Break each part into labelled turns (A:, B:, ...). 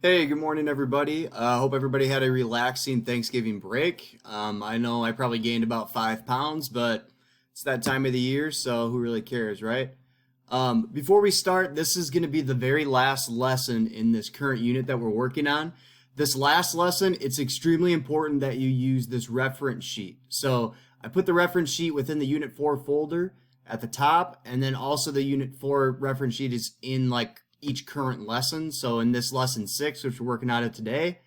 A: Hey, good morning, everybody. Hope everybody had a relaxing Thanksgiving break. I know I probably gained about 5 pounds, but it's that time of the year, so who really cares, right? Before we start, this is going to be the very last lesson in this current unit that we're working on. This last lesson, it's extremely important that you use this reference sheet. So I put the reference sheet within the Unit 4 folder at the top, and then also the Unit 4 reference sheet is in like each current lesson. So in this lesson 6, which we're working on it today,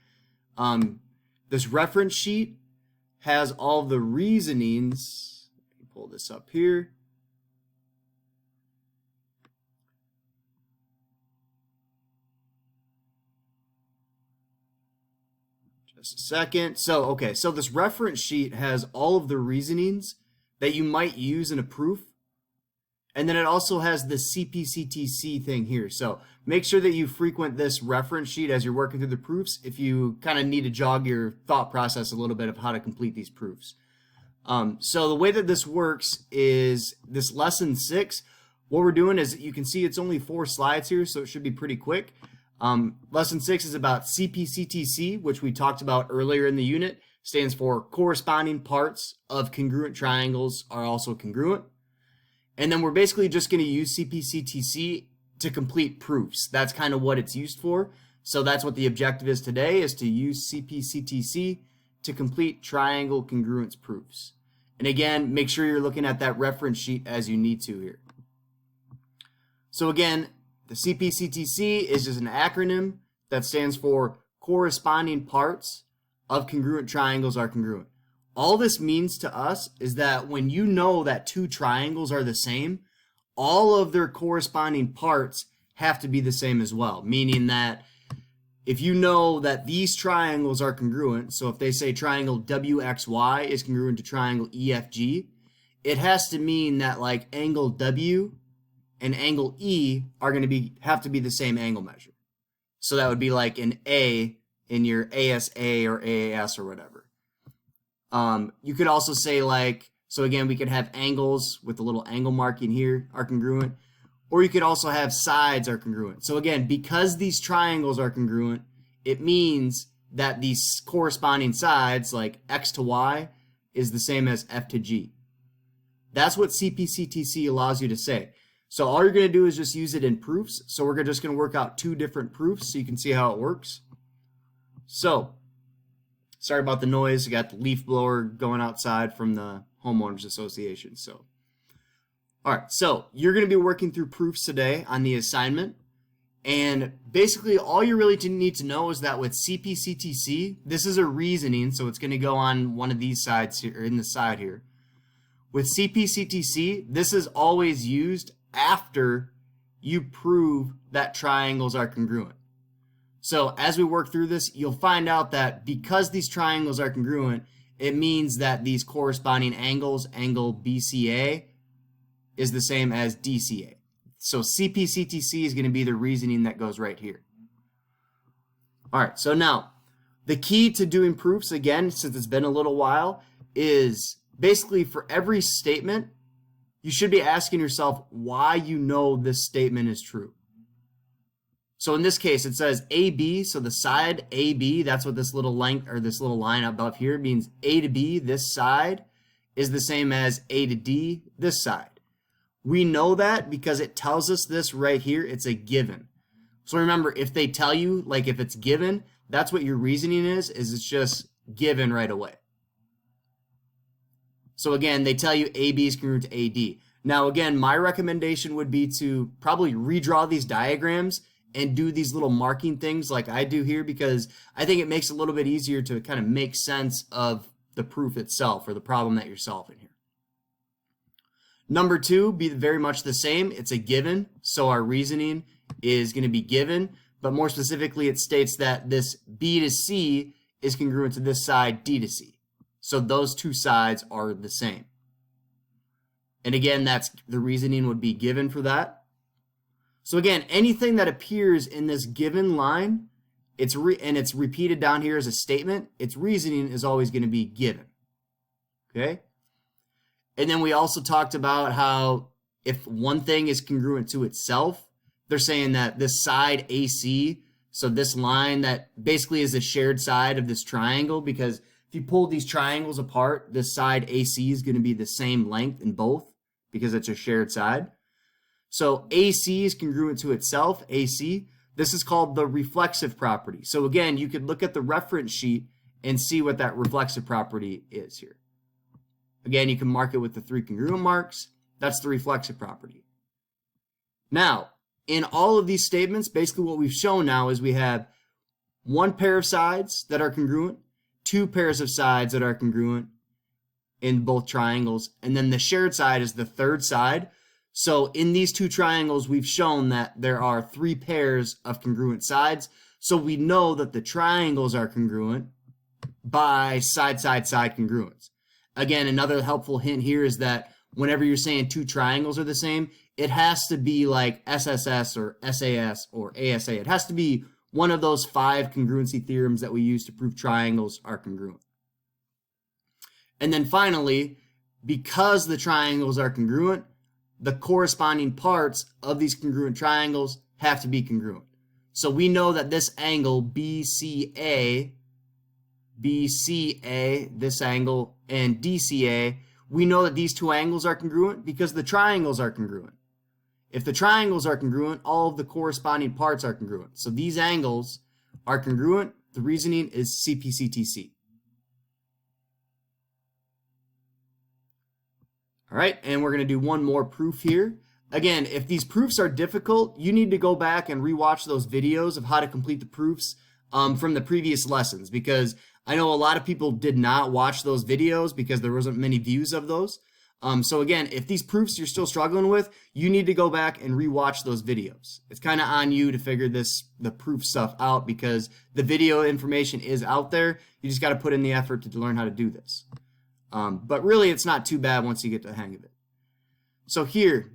A: this reference sheet has all the reasonings. Let me pull this up here. Just a second. So this reference sheet has all of the reasonings that you might use in a proof. And then it also has the CPCTC thing here. So make sure that you frequent this reference sheet as you're working through the proofs if you kind of need to jog your thought process a little bit of how to complete these proofs. So the way that this works is this lesson 6, what we're doing is you can see it's only 4 slides here, so it should be pretty quick. Lesson 6 is about CPCTC, which we talked about earlier in the unit. Stands for corresponding parts of congruent triangles are also congruent. And then we're basically just going to use CPCTC to complete proofs. That's kind of what it's used for. So that's what the objective is today, is to use CPCTC to complete triangle congruence proofs. And again, make sure you're looking at that reference sheet as you need to here. So again, the CPCTC is just an acronym that stands for corresponding parts of congruent triangles are congruent. All this means to us is that when you know that 2 triangles are the same, all of their corresponding parts have to be the same as well. Meaning that if you know that these triangles are congruent, so if they say triangle WXY is congruent to triangle EFG, it has to mean that like angle W and angle E are going to have to be the same angle measure. So that would be like an A in your ASA or AAS or whatever. You could also say like, so again, we could have angles with a little angle marking here are congruent, or you could also have sides are congruent. So again, because these triangles are congruent, it means that these corresponding sides, like X to Y, is the same as F to G. That's what CPCTC allows you to say. So all you're going to do is just use it in proofs. So we're just going to work out 2 different proofs so you can see how it works. So sorry about the noise. I got the leaf blower going outside from the homeowners association. So, all right. So you're going to be working through proofs today on the assignment. And basically all you really need to know is that with CPCTC, this is a reasoning. So it's going to go on one of these sides here, or in the side here. With CPCTC, this is always used after you prove that triangles are congruent. So as we work through this, you'll find out that because these triangles are congruent, it means that these corresponding angles, angle BCA is the same as DCA. So CPCTC is going to be the reasoning that goes right here. All right, so now the key to doing proofs, again, since it's been a little while, is basically for every statement, you should be asking yourself why you know this statement is true. So in this case, it says AB, so the side AB, that's what this little length or this little line above here means. A to B, this side, is the same as A to D, this side. We know that because it tells us this right here. It's a given. So remember, if they tell you, like if it's given, that's what your reasoning is it's just given right away. So again, they tell you AB is congruent to AD. Now again, my recommendation would be to probably redraw these diagrams and do these little marking things like I do here, because I think it makes it a little bit easier to kind of make sense of the proof itself or the problem that you're solving here. Number 2, be very much the same. It's a given, so our reasoning is going to be given, but more specifically it states that this B to C is congruent to this side D to C. So those 2 sides are the same. And again, that's the reasoning would be given for that. So again, anything that appears in this given line, and it's repeated down here as a statement, its reasoning is always going to be given. Okay? And then we also talked about how if one thing is congruent to itself, they're saying that this side AC So this line that basically is the shared side of this triangle, because if you pull these triangles apart, this side AC is going to be the same length in both because it's a shared side. So AC is congruent to itself, AC. This is called the reflexive property. So again, you could look at the reference sheet and see what that reflexive property is here. Again, you can mark it with the 3 congruent marks. That's the reflexive property. Now, in all of these statements, basically what we've shown now is we have 1 pair of sides that are congruent, 2 pairs of sides that are congruent in both triangles, and then the shared side is the third side. So in these 2 triangles, we've shown that there are 3 pairs of congruent sides. So we know that the triangles are congruent by side, side, side congruence. Again, another helpful hint here is that whenever you're saying 2 triangles are the same, it has to be like SSS or SAS or ASA. It has to be one of those 5 congruency theorems that we use to prove triangles are congruent. And then finally, because the triangles are congruent, the corresponding parts of these congruent triangles have to be congruent. So we know that this angle BCA, this angle, and DCA, we know that these 2 angles are congruent because the triangles are congruent. If the triangles are congruent, all of the corresponding parts are congruent. So these angles are congruent. The reasoning is CPCTC. All right, and we're going to do one more proof here. Again, if these proofs are difficult, you need to go back and rewatch those videos of how to complete the proofs from the previous lessons, because I know a lot of people did not watch those videos because there wasn't many views of those. So again, if these proofs you're still struggling with, you need to go back and rewatch those videos. It's kind of on you to figure the proof stuff out because the video information is out there. You just got to put in the effort to learn how to do this. But really, it's not too bad once you get the hang of it. So here,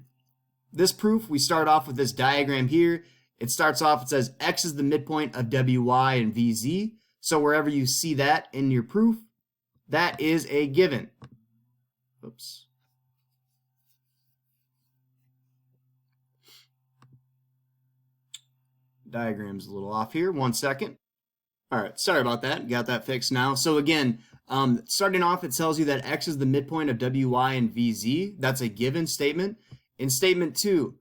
A: this proof, we start off with this diagram here. It starts off, it says X is the midpoint of WY and VZ. So wherever you see that in your proof, that is a given. Oops. Diagram's a little off here. 1 second. All right, sorry about that. Got that fixed now. So again, starting off, it tells you that X is the midpoint of WY and VZ. That's a given statement. In statement 2,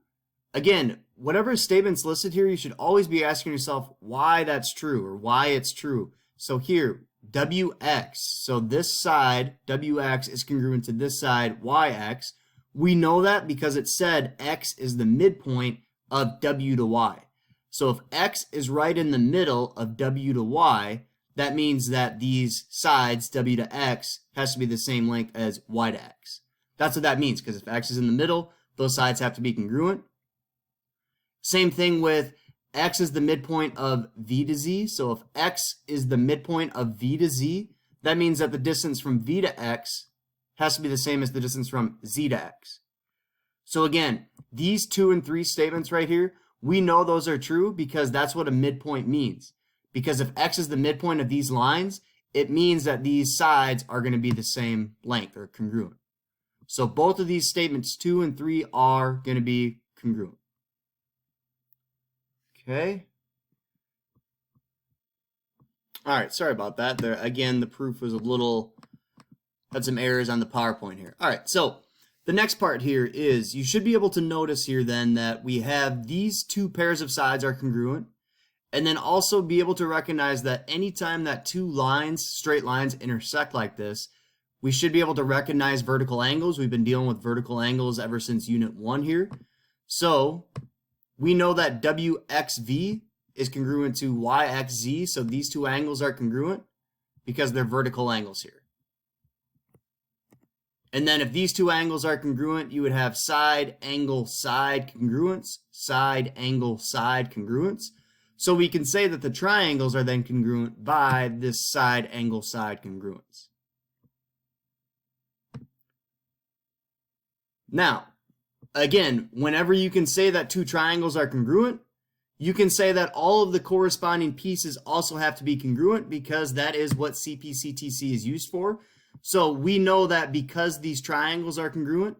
A: again, whatever statement's listed here, you should always be asking yourself why that's true or why it's true. So here, WX, so this side, WX, is congruent to this side, YX. We know that because it said X is the midpoint of W to Y. So if X is right in the middle of W to Y, that means that these sides, W to X, has to be the same length as Y to X. That's what that means, because if X is in the middle, those sides have to be congruent. Same thing with X is the midpoint of V to Z. So if X is the midpoint of V to Z, that means that the distance from V to X has to be the same as the distance from Z to X. So again, these 2 and 3 statements right here, we know those are true because that's what a midpoint means. Because if X is the midpoint of these lines, it means that these sides are going to be the same length or congruent. So both of these statements 2 and 3 are going to be congruent. Okay. All right, sorry about that. There again, the proof was had some errors on the PowerPoint here. All right, so the next part here is you should be able to notice here then that we have these 2 pairs of sides are congruent, and then also be able to recognize that anytime that 2 lines, straight lines, intersect like this, we should be able to recognize vertical angles. We've been dealing with vertical angles ever since Unit 1 here. So we know that WXV is congruent to YXZ, so these 2 angles are congruent because they're vertical angles here. And then if these 2 angles are congruent, you would have side, angle, side congruence, side, angle, side congruence. So we can say that the triangles are then congruent by this side, angle, side congruence. Now, again, whenever you can say that 2 triangles are congruent, you can say that all of the corresponding pieces also have to be congruent because that is what CPCTC is used for. So we know that because these triangles are congruent,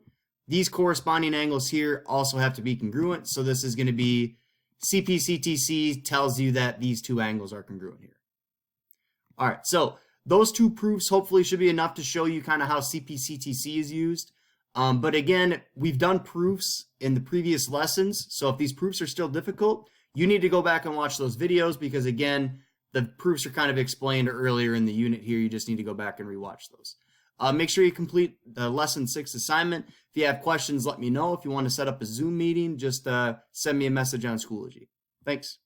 A: these corresponding angles here also have to be congruent. So this is going to be CPCTC tells you that these two angles are congruent here. All right, so those two proofs hopefully should be enough to show you kind of how CPCTC is used. But again, we've done proofs in the previous lessons, so if these proofs are still difficult, you need to go back and watch those videos because, again, the proofs are kind of explained earlier in the unit here. You just need to go back and rewatch those. Make sure you complete the Lesson 6 assignment. If you have questions, let me know. If you want to set up a Zoom meeting, just send me a message on Schoology. Thanks.